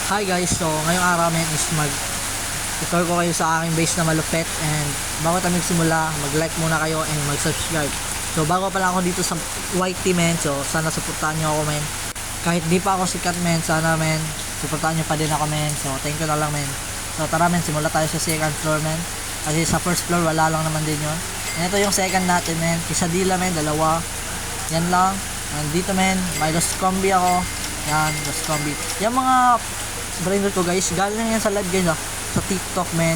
Hi guys, so ngayong araw men is tutor ko kayo sa aking base na malupet, and bago tayo magsimula, mag-like muna kayo and mag-subscribe. So bago pa lang ako dito sa YT men, so sana suportahan nyo ako men. Kahit di pa ako sikat men, sana men, suportahan nyo pa din ako men. So thank you na lang men. So tara men, simula tayo sa second floor men. Kasi sa first floor wala lang naman din yun. And ito yung second natin men, quesadilla men, dalawa. Yan lang. And dito men, may Los Combi ako. Yan, Los Combi. Yung mga brainer ko guys, galing yan sa live guys sa TikTok men.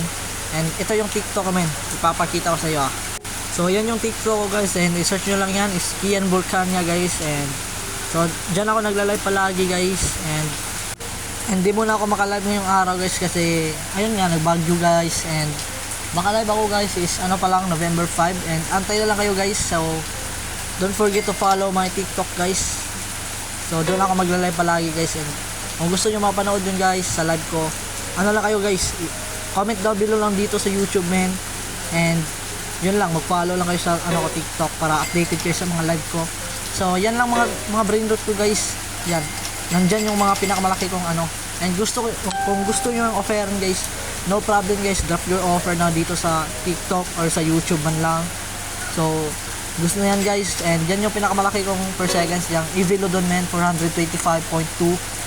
And ito yung TikTok men, ipapakita ko sa iyo So yan yung TikTok ko guys, and i-search nyo lang yan, is Kian Vulcania guys. And so dyan ako nagla-live palagi guys. And hindi muna ako makalive ngayong araw guys kasi ayun nga, nagbagyo guys. And makalive ako guys is ano pa lang, November 5. And antay na lang kayo guys, so don't forget to follow my TikTok guys. So doon ako magla-live palagi guys. And kung gusto nyo mapanood yun guys sa live ko, ano lang kayo guys, comment down below lang dito sa YouTube men. And yun lang, mag-follow lang kayo sa ko TikTok para updated kayo sa mga live ko. So yan lang mga brain rot ko guys. Yan, nandyan yung mga pinakamalaki kong And kung gusto nyo yung offeran guys, no problem guys, drop your offer na dito sa TikTok or sa YouTube man lang. So gusto na yan guys, and yan yung pinakamalaki kong per seconds, yung Evilodon men, 425.2.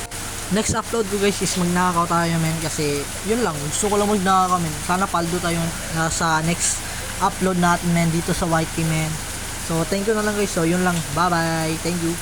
Next upload ko guys is magnakaw tayo men, kasi yun lang, gusto ko lang magnakaw men. Sana paldo tayo sa next upload natin men dito sa YT men. So thank you na lang guys, so yun lang, bye bye, thank you.